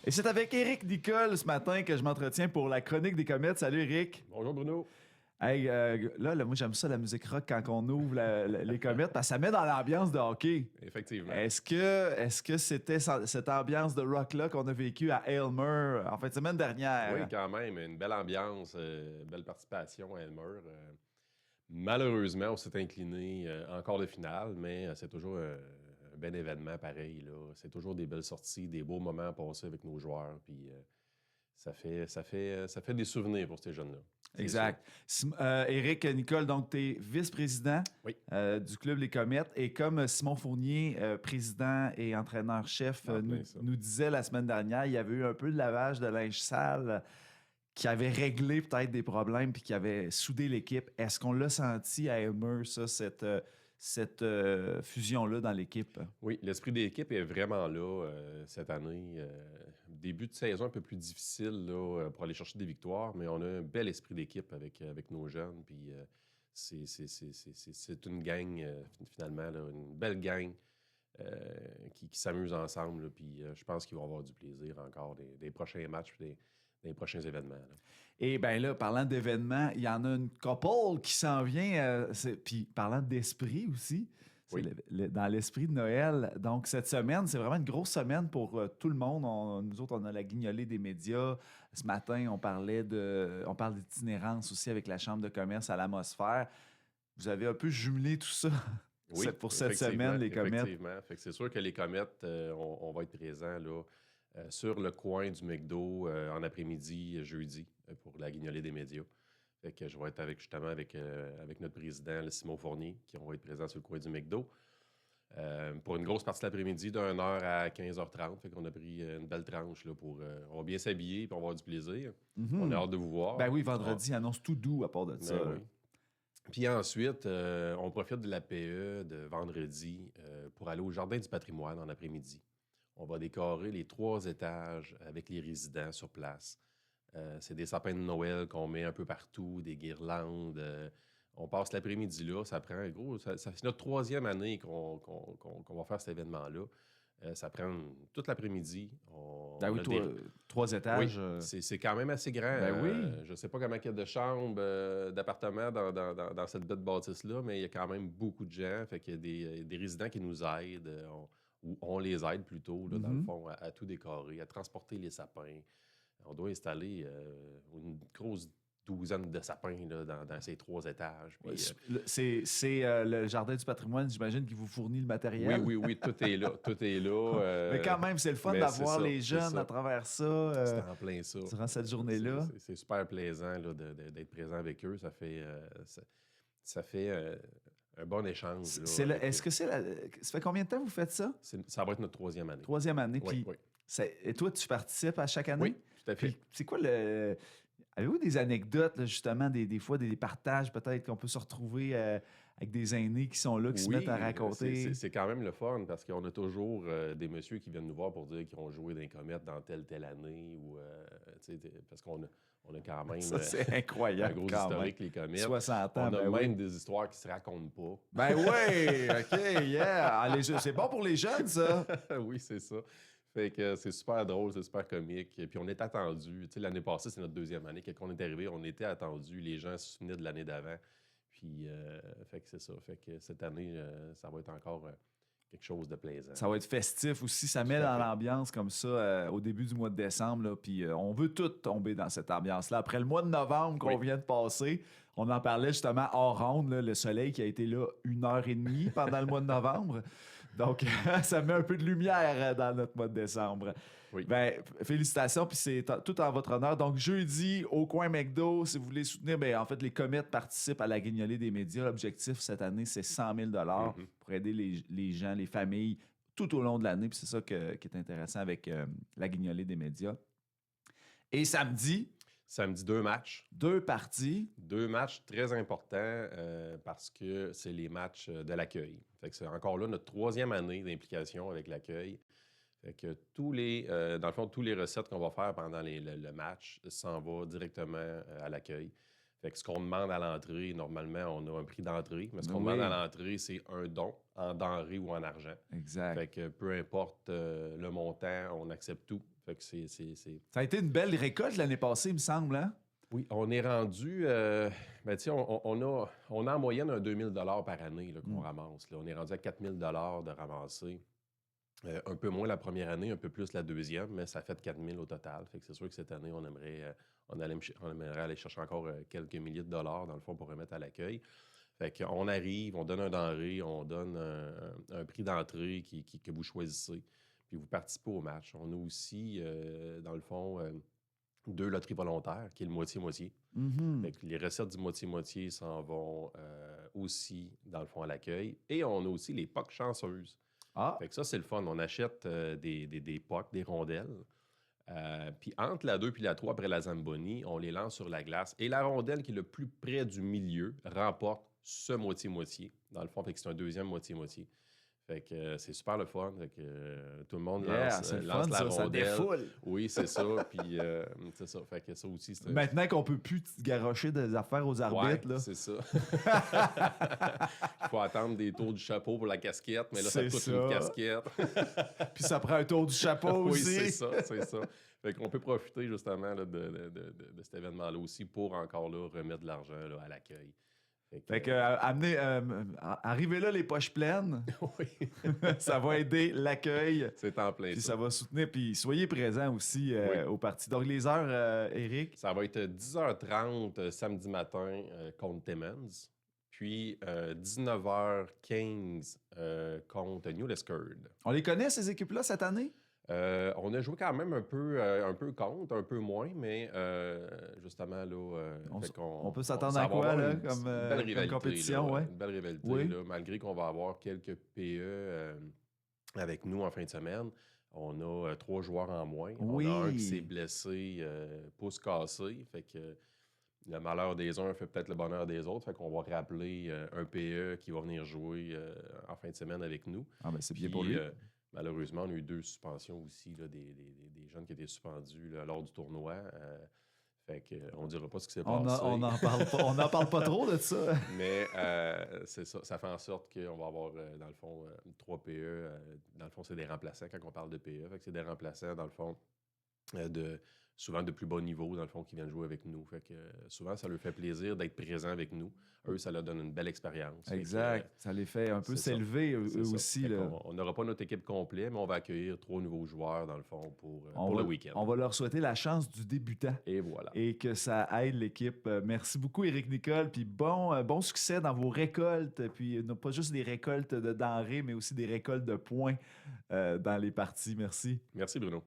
Et c'est avec Éric Nicole ce matin que je m'entretiens pour la chronique des comètes. Salut Éric. Bonjour Bruno. Hey, moi j'aime ça la musique rock quand on ouvre les comètes parce que ça met dans l'ambiance de hockey. Effectivement. Est-ce que c'était cette ambiance de rock-là qu'on a vécue à Aylmer en fin de semaine dernière? Oui, quand même, une belle ambiance, belle participation à Elmer. Malheureusement, on s'est incliné en quart de finale, mais c'est toujours un bel événement pareil, là. C'est toujours des belles sorties, des beaux moments à passer avec nos joueurs. Puis ça fait des souvenirs pour ces jeunes-là. Exact. Éric Nicole, donc tu es vice-président Oui. du Club Les Comètes. Et comme Simon Fournier, président et entraîneur-chef, nous disait la semaine dernière, il y avait eu un peu de lavage de linge sale qui avait réglé peut-être des problèmes puis qui avait soudé l'équipe. Est-ce qu'on l'a senti à Elmer, ça, cette fusion-là dans l'équipe? Oui, l'esprit d'équipe est vraiment là cette année. Début de saison un peu plus difficile là, pour aller chercher des victoires, mais on a un bel esprit d'équipe avec nos jeunes. Puis c'est une gang, finalement, là, une belle gang qui s'amuse ensemble. Là, puis je pense qu'ils vont avoir du plaisir encore des prochains matchs et des prochains événements. Là. Et bien là, parlant d'événements, il y en a une couple qui s'en vient. Puis parlant d'esprit aussi, c'est Oui. dans l'esprit de Noël. Donc cette semaine, c'est vraiment une grosse semaine pour tout le monde. Nous autres, on a la guignolée des médias. Ce matin, on parle d'itinérance aussi avec la Chambre de commerce à l'Atmosphère. Vous avez un peu jumelé tout ça Oui, pour cette semaine, les comètes. Effectivement. Fait que c'est sûr que les comètes, on va être présents là, sur le coin du McDo en après-midi, jeudi, pour la guignolée des médias. Fait que je vais être justement avec notre président, le Simon Fournier, qui vont être présents sur le coin du McDo. Pour une grosse partie de l'après-midi, de 1h à 15h30. Fait qu'on a pris une belle tranche là, on va bien s'habiller et on va avoir du plaisir. On a hâte de vous voir. Ben oui, vendredi, annonce tout doux à part de ça. Oui. Puis ensuite, on profite de la PE de vendredi pour aller au Jardin du patrimoine en après-midi. On va décorer les 3 étages avec les résidents sur place. C'est des sapins de Noël qu'on met un peu partout, des guirlandes. On passe l'après-midi là. Ça prend, gros, ça fait notre 3e année qu'on va faire cet événement-là. Ça prend toute l'après-midi. Ben oui, 3 étages. Oui, c'est quand même assez grand. Ben oui. Je ne sais pas comment il y a de chambres, d'appartements dans cette belle bâtisse-là, mais il y a quand même beaucoup de gens. Fait qu'il y a des résidents qui nous aident. Ou on les aide plutôt, là, dans le fond, à tout décorer, à transporter les sapins. On doit installer une grosse douzaine de sapins là, dans ces 3 étages. Puis, c'est le Jardin du patrimoine, j'imagine, qui vous fournit le matériel. Oui, tout est là. Tout est là. Mais quand même, c'est le fun d'avoir les jeunes à travers ça. C'est en plein ça. Durant cette journée-là. C'est super plaisant là, d'être présent avec eux. Ça fait un bon échange. Ça fait combien de temps que vous faites ça? Ça va être notre 3e année. 3e année. Oui, puis oui. Et toi, tu participes à chaque année? Oui, tout à fait. Puis, c'est quoi le... Avez-vous des anecdotes, là, justement, des fois, des partages, peut-être qu'on peut se retrouver avec des aînés qui sont là, qui se mettent à raconter? C'est quand même le fun, parce qu'on a toujours des messieurs qui viennent nous voir pour dire qu'ils ont joué dans les comètes dans telle année, ou, parce qu'on a quand même ça, c'est incroyable, un gros quand historique, même. les comètes. 60 ans, on a ben même oui. des histoires qui se racontent pas. Ben oui, OK, yeah. C'est bon pour les jeunes, ça. Oui, c'est ça. Fait que c'est super drôle, c'est super comique. Puis on est attendu. Tu sais, l'année passée, c'est notre 2e année. Quand on est arrivé, on était attendu. Les gens se souvenaient de l'année d'avant. Puis, fait que c'est ça. Fait que cette année, ça va être encore quelque chose de plaisant. Ça va être festif aussi. Ça met dans l'ambiance comme ça au début du mois de décembre. Là, puis on veut tous tomber dans cette ambiance-là. Après le mois de novembre qu'on vient de passer, on en parlait justement hors ronde, là, le soleil qui a été là 1h30 pendant le mois de novembre. Donc, ça met un peu de lumière dans notre mois de décembre. Oui. Ben, félicitations, puis c'est tout en votre honneur. Donc, jeudi, au coin McDo, si vous voulez soutenir, en fait, les comètes participent à la guignolée des médias. L'objectif cette année, c'est 100 000 pour aider les gens, les familles, tout au long de l'année. Puis c'est ça qui est intéressant avec la guignolée des médias. Et samedi, 2 matchs. 2 parties. 2 matchs très importants parce que c'est les matchs de l'accueil. Fait que c'est encore là notre 3e année d'implication avec l'accueil. Fait que dans le fond, tous les recettes qu'on va faire pendant le match s'en va directement à l'accueil. Fait que ce qu'on demande à l'entrée, normalement, on a un prix d'entrée, mais ce qu'on demande à l'entrée, c'est un don en denrées ou en argent. Exact. Fait que peu importe le montant, on accepte tout. Fait que Ça a été une belle récolte l'année passée, il me semble, hein? Oui, on est rendu, ben, tu sais, on a en moyenne un 2 000 par année là, qu'on ramasse. Là. On est rendu à 4 000 de ramasser. Un peu moins la première année, un peu plus la deuxième, mais ça fait 4 000 au total. Fait que c'est sûr que cette année, on aimerait aller chercher encore quelques milliers de dollars, dans le fond, pour remettre à l'accueil. Fait qu'on arrive, on donne un denrée, on donne un prix d'entrée que vous choisissez, puis vous participez au match. On a aussi, dans le fond, 2 loteries volontaires, qui est le moitié-moitié. Mhm. Fait que les recettes du moitié-moitié s'en vont aussi, dans le fond, à l'accueil. Et on a aussi les POC chanceuses. Ah, Fait que ça, c'est le fun. On achète des POC, des rondelles. Puis entre la 2 puis la 3, après la Zamboni, on les lance sur la glace. Et la rondelle qui est le plus près du milieu remporte ce moitié-moitié. Dans le fond, fait que c'est un deuxième moitié-moitié. Fait que c'est super le fun. Fait que tout le monde yeah, c'est le lance fun, la ça rondelle. défoule. Oui, c'est ça. Puis c'est ça. Fait que ça aussi, c'est Maintenant qu'on peut plus garocher des affaires aux arbitres, ouais, là. c'est ça. Il faut attendre des tours du chapeau pour la casquette, mais là, ça C'est coûte ça. une casquette. Puis ça prend un tour du chapeau Oui, aussi. c'est ça, c'est ça. Fait qu'on peut profiter justement là, de cet événement-là aussi pour encore là, remettre de l'argent là, à l'accueil. Fait que arrivez là les poches pleines, oui, ça va aider l'accueil. c'est en plein Puis ça. ça va soutenir. Puis soyez présents aussi Oui. au parti. Donc les heures, Éric. Ça va être 10h30 samedi matin contre Timmins, puis 19h15 contre New Lescard. On les connaît, ces équipes-là, cette année? On a joué quand même un peu contre, un peu moins, mais justement, là, on peut s'attendre à quoi, là, comme compétition, là, ouais? une belle rivalité, Oui. là, malgré qu'on va avoir quelques PE avec nous en fin de semaine. On a 3 joueurs en moins. Oui. On a un qui s'est blessé, pouce cassé, fait que le malheur des uns fait peut-être le bonheur des autres, fait qu'on va rappeler un PE qui va venir jouer en fin de semaine avec nous. Ah, ben c'est bien Puis, pour lui. malheureusement, on a eu 2 suspensions aussi, là, des jeunes qui étaient suspendus là, lors du tournoi. Fait qu'on ne dira pas ce qui s'est passé. On n'en parle pas. On n'en parle pas trop de ça. Mais c'est ça. Ça fait en sorte qu'on va avoir, dans le fond, 3 PE. Dans le fond, c'est des remplaçants quand on parle de PE. Fait que c'est des remplaçants, dans le fond, souvent de plus bas niveau, dans le fond, qui viennent jouer avec nous. Fait que souvent, ça leur fait plaisir d'être présents avec nous. Eux, ça leur donne une belle expérience. Exact. Ça les fait un peu s'élever, eux aussi. Là. On n'aura pas notre équipe complète, mais on va accueillir 3 nouveaux joueurs, dans le fond, pour le week-end. On va leur souhaiter la chance du débutant. Et voilà. Et que ça aide l'équipe. Merci beaucoup, Éric Nicole. Puis bon succès dans vos récoltes. Puis pas juste des récoltes de denrées, mais aussi des récoltes de points dans les parties. Merci. Merci, Bruno.